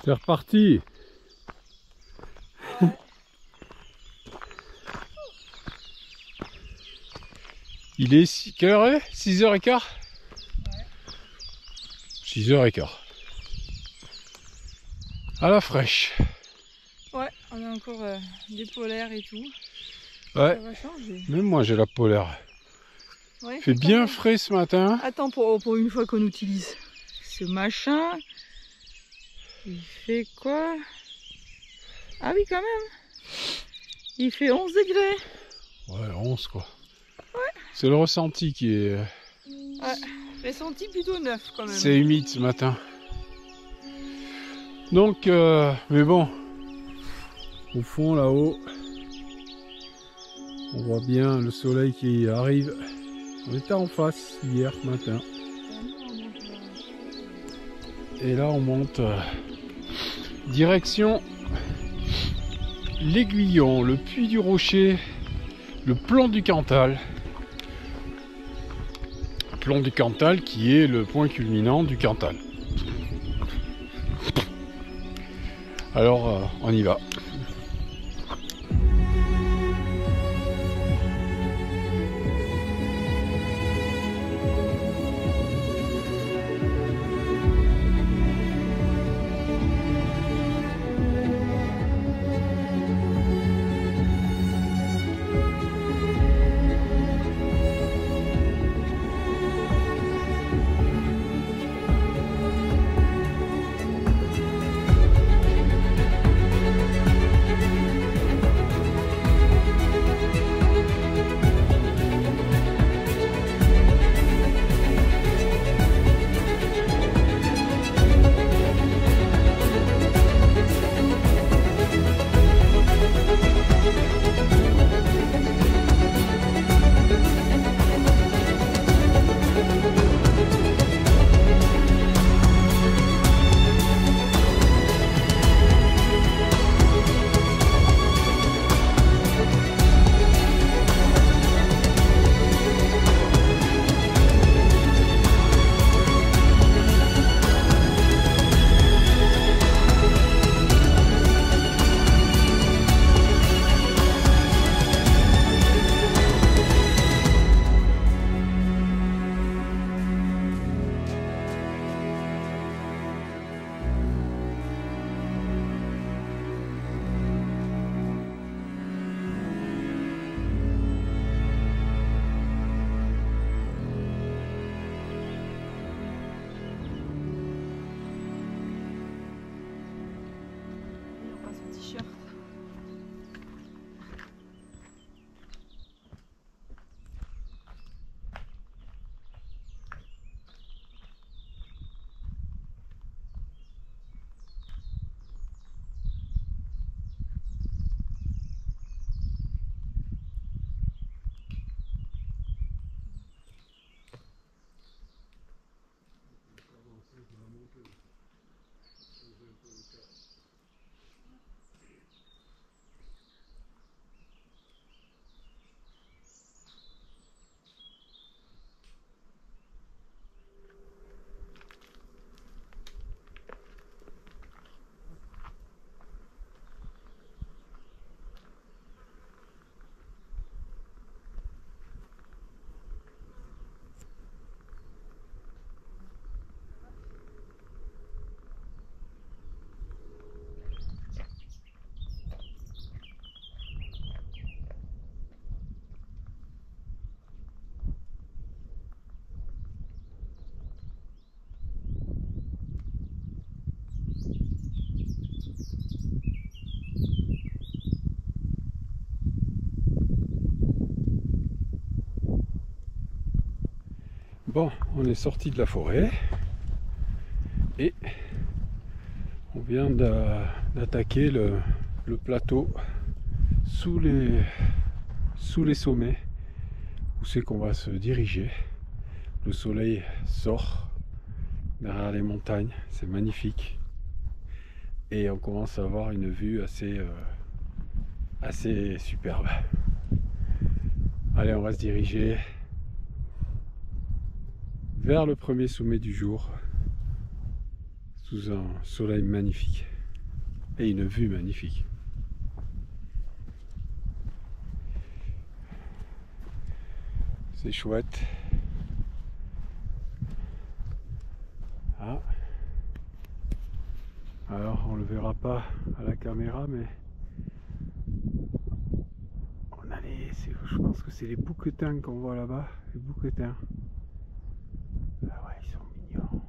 C'est reparti. Ouais. Il est quelle heure est 6h15 ? Ouais. 6h15. À la fraîche. Ouais, on a encore des polaires et tout. Ouais. Ça va changer. Même moi j'ai la polaire. Ouais, Il fait bien frais ce matin. Attends, pour une fois qu'on utilise ce machin, il fait quoi? Ah oui, quand même. Il fait 11 degrés. Ouais, 11 quoi. Ouais. C'est le ressenti qui est... Ouais, ressenti plutôt 9 quand même. C'est humide ce matin. Donc, mais bon, au fond là-haut, on voit bien le soleil qui arrive. On était en face hier matin. Et là on monte direction l'Aiguillon, le Puy du Rocher, le Plan du Cantal. Plan du Cantal qui est le point culminant du Cantal. Alors on y va. Bon, on est sorti de la forêt et on vient d'attaquer le plateau sous les sommets où c'est qu'on va se diriger. Le soleil sort derrière les montagnes, c'est magnifique et on commence à avoir une vue assez superbe. Allez, on va se diriger vers le premier sommet du jour, sous un soleil magnifique et une vue magnifique. C'est chouette. Ah. Alors on le verra pas à la caméra, mais on a je pense que c'est les bouquetins qu'on voit là-bas, les bouquetins. Ah ouais, ils sont mignons.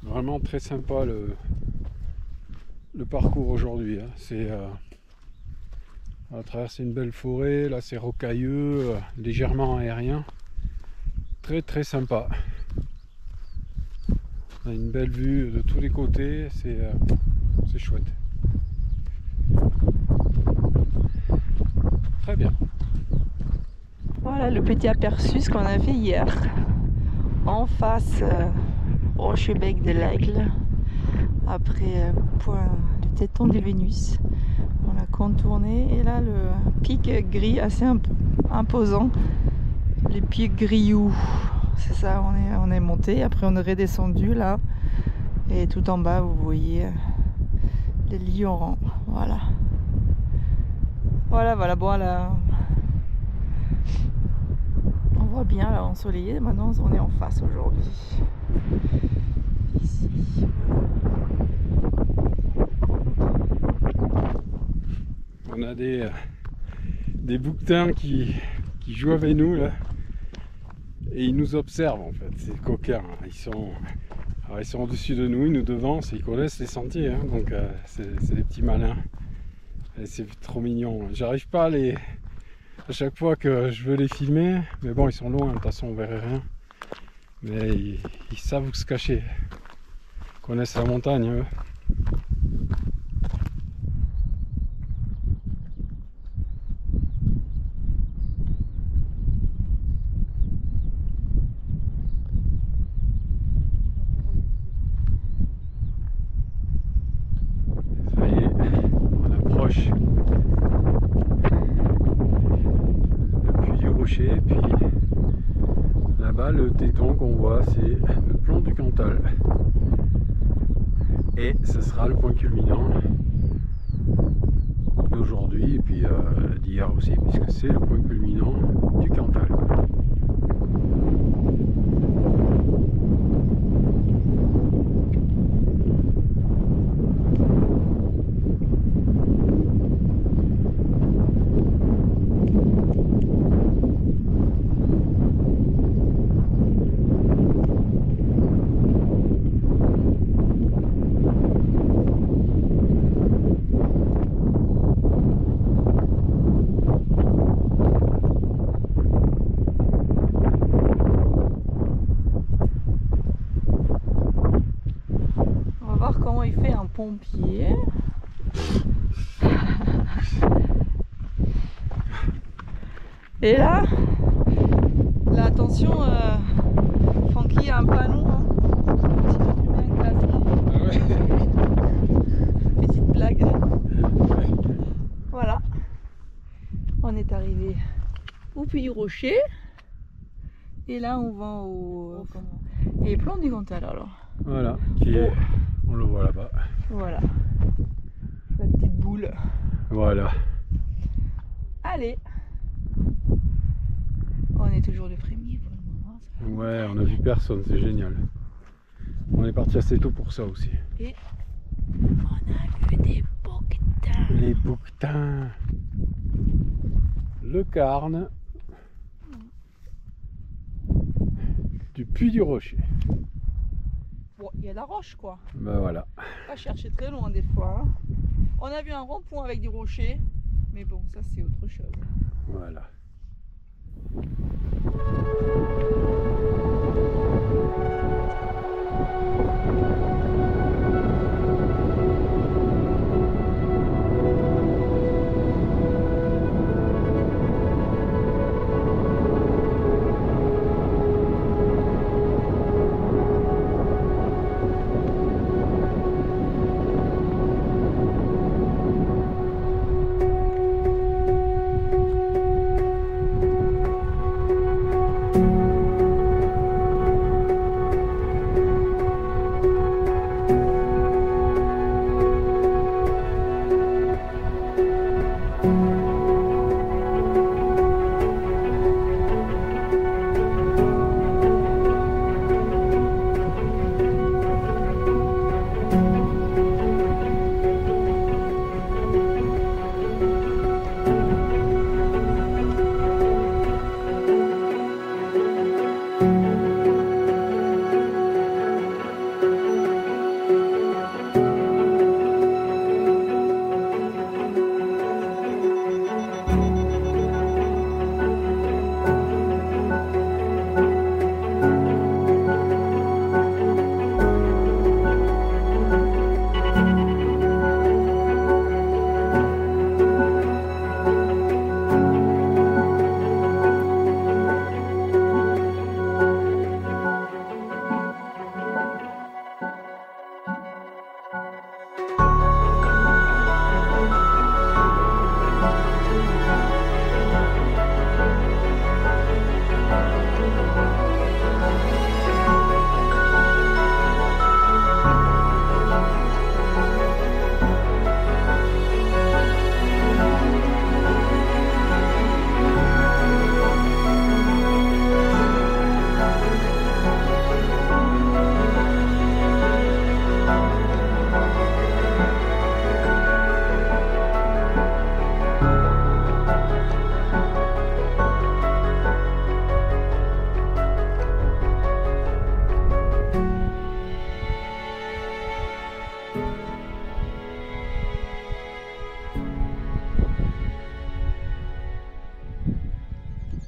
Vraiment très sympa le parcours aujourd'hui, hein. C'est on a traversé une belle forêt, là c'est rocailleux, légèrement aérien, très très sympa. On a une belle vue de tous les côtés, c'est chouette. Très bien. Voilà le petit aperçu ce qu'on a fait hier. En face Rochebec de l'Aigle, après point du Téton de Vénus. On a contourné et là le pic gris assez imposant, les pics grillous, c'est ça, on est monté, après on est redescendu là et tout en bas vous voyez les lions, voilà. Bon là on voit bien là ensoleillé, maintenant on est en face aujourd'hui. Ici, voilà. a des bouquetins qui jouent avec nous là. Et ils nous observent en fait, c'est coquins. Ils sont au-dessus de nous, ils nous devancent, ils connaissent les sentiers, hein, donc c'est des petits malins. Et c'est trop mignon. J'arrive pas à chaque fois que je veux les filmer, mais bon, ils sont loin, de toute façon on verrait rien. Mais ils savent où se cacher. Ils connaissent la montagne, eux. Ça y est, on approche le puits du Rocher, puis là-bas le téton qu'on voit c'est le plomb du Cantal. Et ce sera le point culminant d'aujourd'hui et puis d'hier aussi, puisque c'est le point culminant du Cantal. Comment il fait un pompier. Et là attention, Francky a un panneau, hein. Petite blague. Voilà, on est arrivé au Puy du Rocher et là on va au plomb du Cantal alors. Voilà, on le voit là-bas. Voilà, la petite boule. Voilà. Allez, on est toujours le premier pour le moment. Ouais, on a vu personne, c'est génial. On est parti assez tôt pour ça aussi. Et on a vu des bouquetins. Les bouquetins. Le Carne. Du Puy du Rocher. Bon, il y a la roche quoi. Ben voilà. Pas chercher très loin des fois. Hein. On a vu un rond-point avec du rocher, mais bon, ça c'est autre chose. Voilà. Thank you.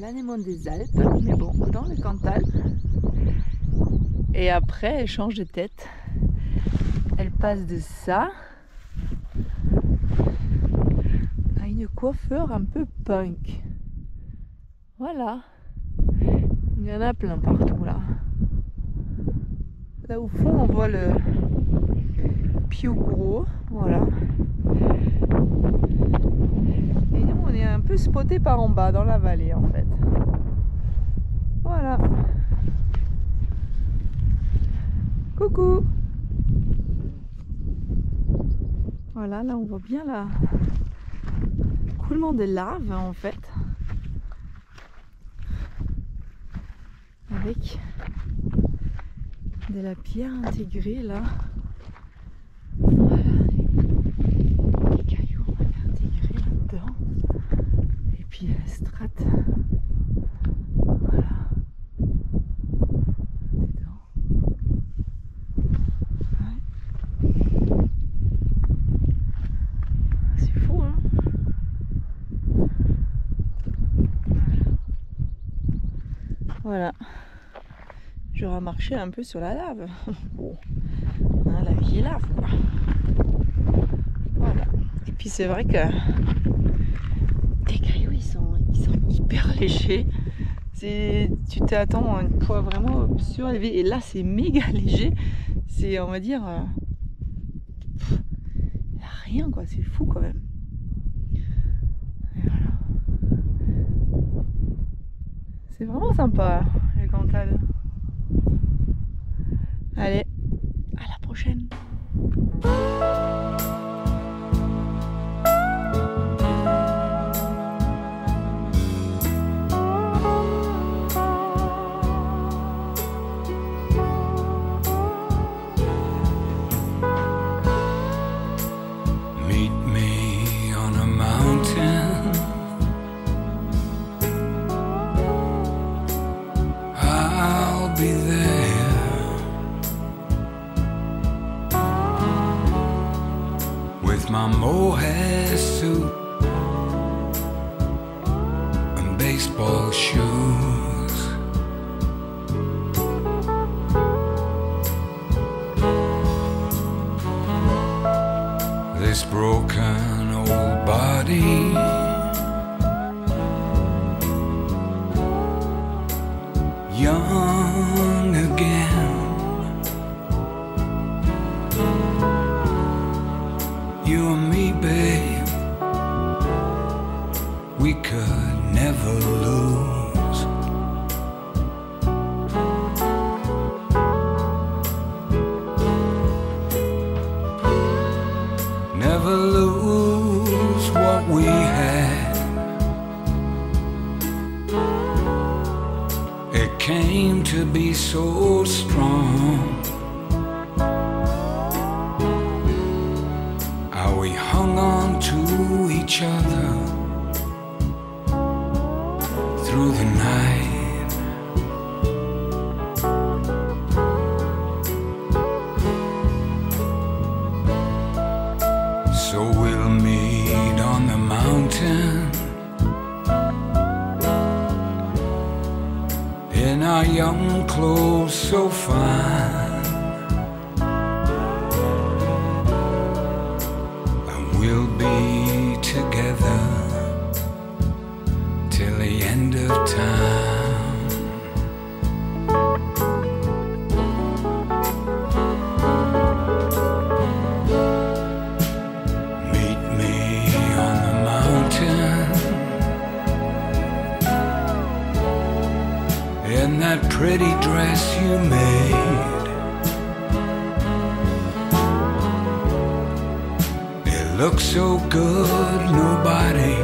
Lannemont des Alpes, mais bon, dans le Cantal. Et après, elle change de tête. Elle passe de ça à une coiffeur un peu punk. Voilà. Il y en a plein partout là. Là au fond, on voit le Piou Gros. Voilà. Et nous, on est un peu spoté par en bas, dans la vallée en fait. Voilà. Coucou. Voilà, là on voit bien l'écoulement des laves en fait. Avec de la pierre intégrée là. Voilà, les cailloux ont été intégrés là-dedans. Et puis la strate. Voilà. Dedans. Ouais. C'est fou, hein? Voilà. J'aurais marché un peu sur la lave. Bon, hein, la vie est lave, quoi. Voilà. Et puis c'est vrai que les cailloux, ils sont hyper légers. Tu t'attends à un poids vraiment surélevé. Et là, c'est méga léger. C'est, on va dire, rien, quoi. C'est fou, quand même. Et voilà. C'est vraiment sympa, le Cantal. Allez, à la prochaine. Meet me on a mountain. I'll be there. With my mohair suit and baseball shoes. This broken old body young again. You and me, babe, we could never lose. Never lose what we had. It came to be so strong. How we hung on to each other through the night. So we'll meet on the mountain in our young clothes so fine, and we'll be together till the end of time. In that pretty dress you made, it looks so good nobody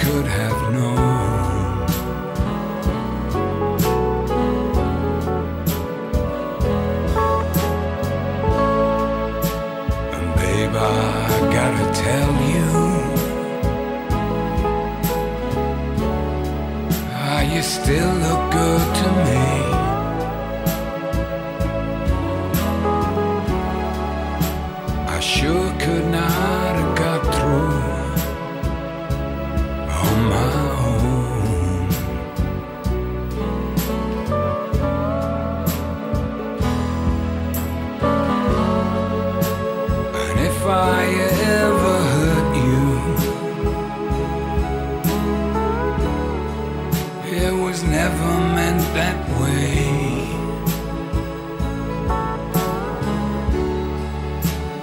could have known. And babe, I gotta tell you, you still look good to me. I sure could not have got through on my own. I ever hurt you. It was never meant that way.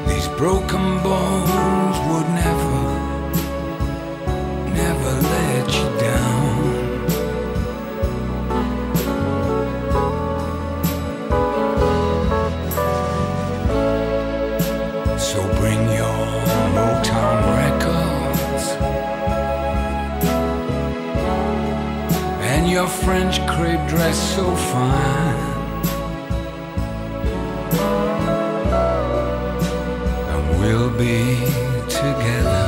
These broken bones would never let you down. So bring your Motown records and your French crepe dress so fine, and we'll be together.